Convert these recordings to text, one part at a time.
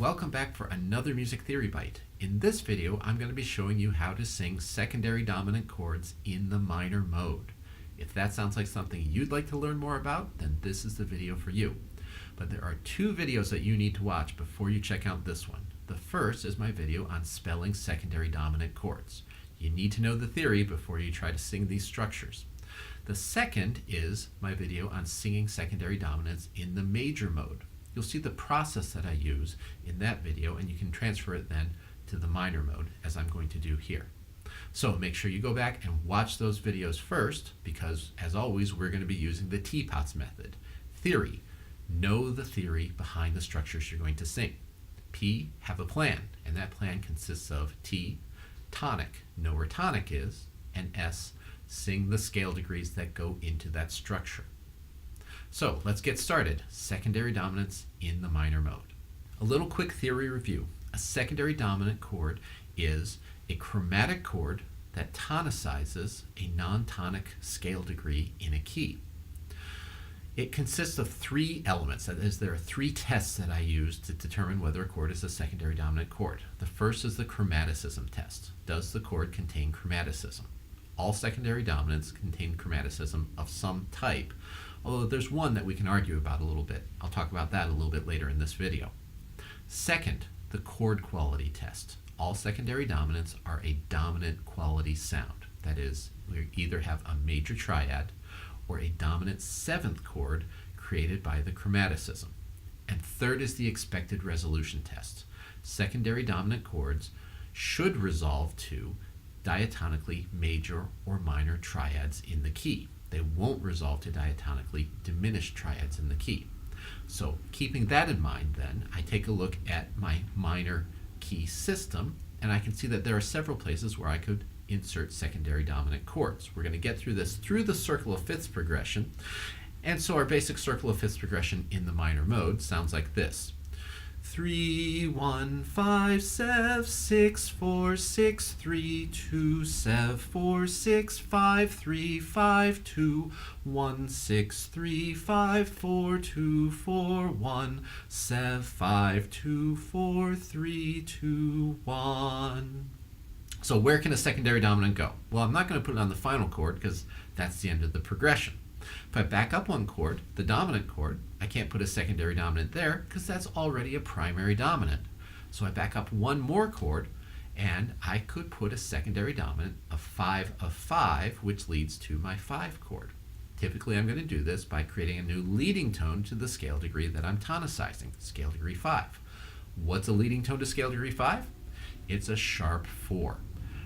welcome back for another Music Theory Bite. In this video, I'm going to be showing you how to sing secondary dominant chords in the minor mode. If that sounds like something you'd like to learn more about, then this is the video for you. But there are two videos that you need to watch before you check out this one. The first is my video on spelling secondary dominant chords. You need to know the theory before you try to sing these structures. The second is my video on singing secondary dominants in the major mode. You'll see the process that I use in that video, and you can transfer it then to the minor mode, as I'm going to do here. So make sure you go back and watch those videos first, because as always, we're going to be using the teapots method. Theory: know the theory behind the structures you're going to sing. P, have a plan, and that plan consists of T, tonic, know where tonic is, and S, sing the scale degrees that go into that structure. So let's get started. Secondary dominants in the minor mode. A little quick theory review. A secondary dominant chord is a chromatic chord that tonicizes a non-tonic scale degree in a key. It consists of three elements. That is, there are three tests that I use to determine whether a chord is a secondary dominant chord. The first is the chromaticism test. Does the chord contain chromaticism? All secondary dominants contain chromaticism of some type, although there's one that we can argue about a little bit. I'll talk about that a little bit later in this video. Second, the chord quality test. All secondary dominants are a dominant quality sound. That is, we either have a major triad or a dominant seventh chord created by the chromaticism. And third is the expected resolution test. Secondary dominant chords should resolve to diatonically major or minor triads in the key. They won't resolve to diatonically diminished triads in the key. So keeping that in mind then, I take a look at my minor key system, and I can see that there are several places where I could insert secondary dominant chords. We're going to get through this through the circle of fifths progression, and so our basic circle of fifths progression in the minor mode sounds like this. 3, 1, 5, 7, 6, 4, 6, 3, 2, 7, 4, 6, 5, 3, 5, 2, 1, 6, 3, 5, 4, 2, 4, 1, 7, 5, 2, 4, 3, 2, 1. So where can a secondary dominant go? Well, I'm not going to put it on the final chord because that's the end of the progression. If I back up one chord, the dominant chord, I can't put a secondary dominant there because that's already a primary dominant. So I back up one more chord, and I could put a secondary dominant of 5 of 5, which leads to my 5 chord. Typically, I'm going to do this by creating a new leading tone to the scale degree that I'm tonicizing, scale degree 5. What's a leading tone to scale degree 5? It's a sharp 4.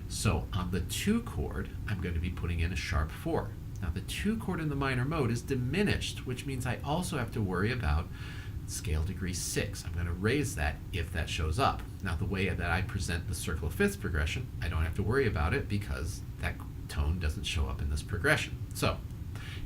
So on the 2 chord, I'm going to be putting in a sharp 4. Now the 2 chord in the minor mode is diminished, which means I also have to worry about scale degree 6. I'm going to raise that if that shows up. Now the way that I present the circle of fifths progression, I don't have to worry about it because that tone doesn't show up in this progression. So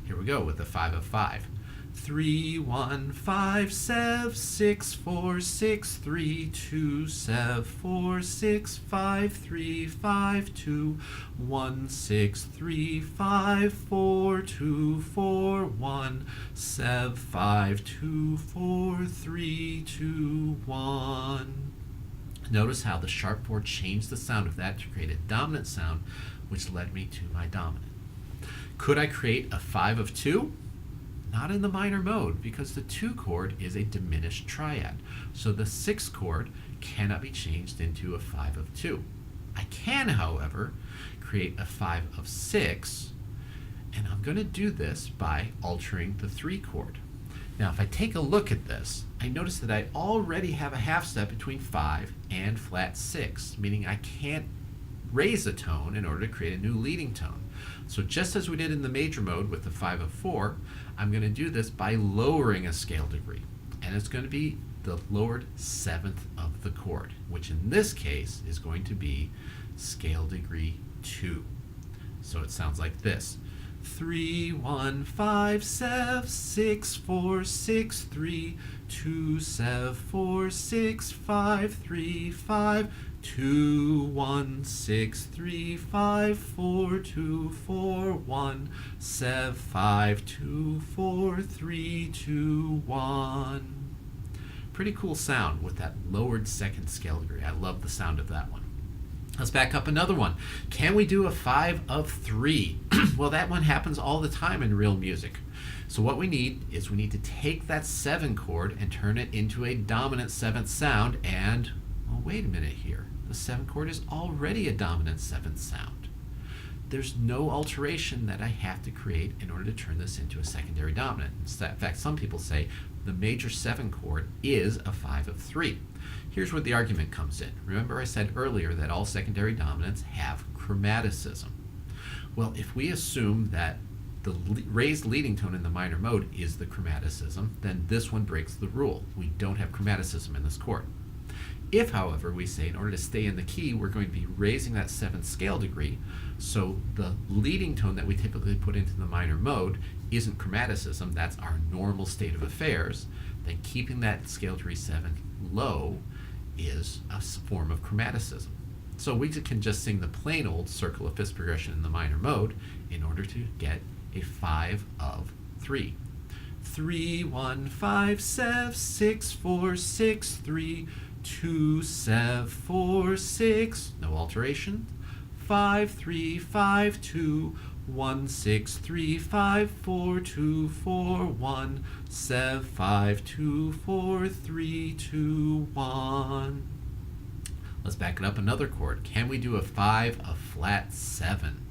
here we go with the 5 of 5. 3, 1, 5, 7, 6, 4, 6, 3, 2, 7, 4, 6, 5, 3, 5, 2, 1, 6, 3, 5, 4, 2, 4, 1, 7, 5, 2, 4, 3, 2, 1. Notice how the sharp 4 changed the sound of that to create a dominant sound, which led me to my dominant. Could I create a 5 of 2? Not in the minor mode, because the 2 chord is a diminished triad. So the 6 chord cannot be changed into a 5 of 2. I can, however, create a 5 of 6, and I'm going to do this by altering the 3 chord. Now, if I take a look at this, I notice that I already have a half step between 5 and flat 6, meaning I can't raise a tone in order to create a new leading tone. So just as we did in the major mode with the 5 of 4, I'm going to do this by lowering a scale degree. And it's going to be the lowered 7th of the chord, which in this case is going to be scale degree 2. So it sounds like this. 3, 1, 5, 7, 6, 4, 6, 3, 2, 7, 4, 6, 5, 3, 5, 2, 1, 6, 3, 5, 4, 2, 4, 1, 7, 5, 2, 4, 3, 2, 1. Pretty cool sound with that lowered second scale degree. I love the sound of that one. Let's back up another one. Can we do a 5 of 3? Well, that one happens all the time in real music. So what we need to take that 7 chord and turn it into a dominant 7th sound, and, well, wait a minute here. The 7 chord is already a dominant 7th sound. There's no alteration that I have to create in order to turn this into a secondary dominant. In fact, some people say the major 7 chord is a 5 of 3. Here's where the argument comes in. Remember I said earlier that all secondary dominants have chromaticism. Well, if we assume that the raised leading tone in the minor mode is the chromaticism, then this one breaks the rule. We don't have chromaticism in this chord. If, however, we say in order to stay in the key, we're going to be raising that 7th scale degree, so the leading tone that we typically put into the minor mode isn't chromaticism, that's our normal state of affairs, then keeping that scale degree 7 low is a form of chromaticism. So we can just sing the plain old circle of fifths progression in the minor mode in order to get a 5 of 3. 3, 1, 5, 7, 6, 4, 6, 3, 2, 7, 4, 6, no alteration. 5, 3, 5, 2, 1, 6, 3, 5, 4, 2, 4, 1, 7, 5, 2, 4, 3, 2, 1. Let's back it up another chord. Can we do a 5 of flat 7?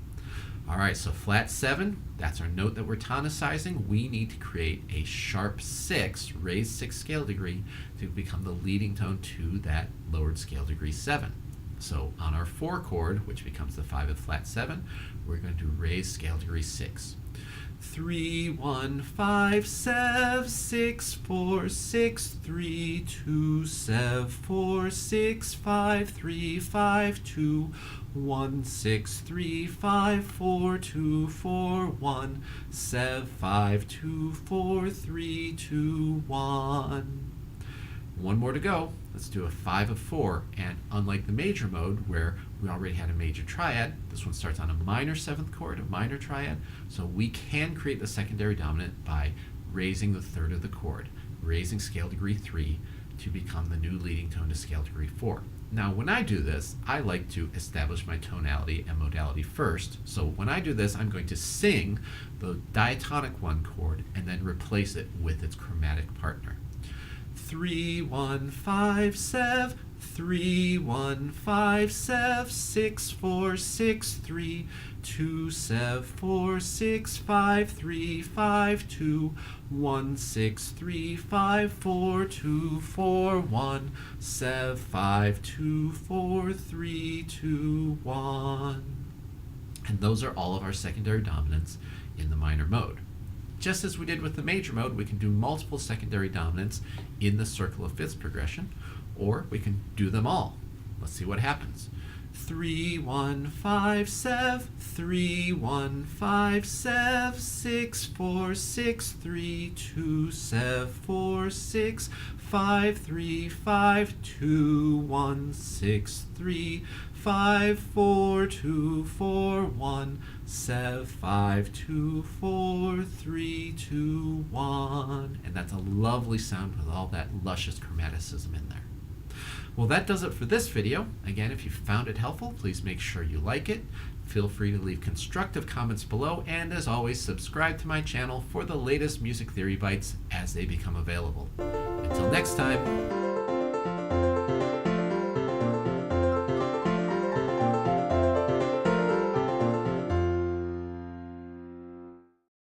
All right, so flat 7, that's our note that we're tonicizing. We need to create a sharp 6, raised 6 scale degree, to become the leading tone to that lowered scale degree 7. So on our 4 chord, which becomes the 5 of flat 7, we're going to raise scale degree 6. 3, 1, 5, 7, 6, 4, 6, 3, 2, 7, 4, 6, 5, 3, 5, 2, 1, 6, 3, 5, 4, 2, 4, 1, 7, 5, 2, 4, 3, 2, 1. One more to go. Let's do a 5 of 4, and unlike the major mode where we already had a major triad, this one starts on a minor 7th chord, a minor triad, so we can create the secondary dominant by raising the third of the chord, raising scale degree 3 to become the new leading tone to scale degree 4. Now when I do this, I like to establish my tonality and modality first, so when I do this I'm going to sing the diatonic 1 chord and then replace it with its chromatic partner. 3, 1, 5, 7, 3, 1, 5, 7, 6, 4, 6, 3, 2, 7, 4, 6, 5, 3, 5, 2, 1, 6, 3, 5, 4, 2, 4, 1, 7, 5, 2, 4, 3, 2, 1. And those are all of our secondary dominants in the minor mode. Just as we did with the major mode, we can do multiple secondary dominants in the circle of fifths progression, or we can do them all. Let's see what happens. 3, 1, 5, 7, 3, 1, 5, 7, 6, 4, 6, 3, 2, 7, 4, 6, 5, 3, 5, 2, 1, 6, 3, 5, 4, 2, 4, 1, 7, 5, 2, 4, 3, 2, 1. And that's a lovely sound with all that luscious chromaticism in there. Well, that does it for this video. Again, if you found it helpful, please make sure you like it. Feel free to leave constructive comments below, and as always, subscribe to my channel for the latest music theory bites as they become available. Until next time.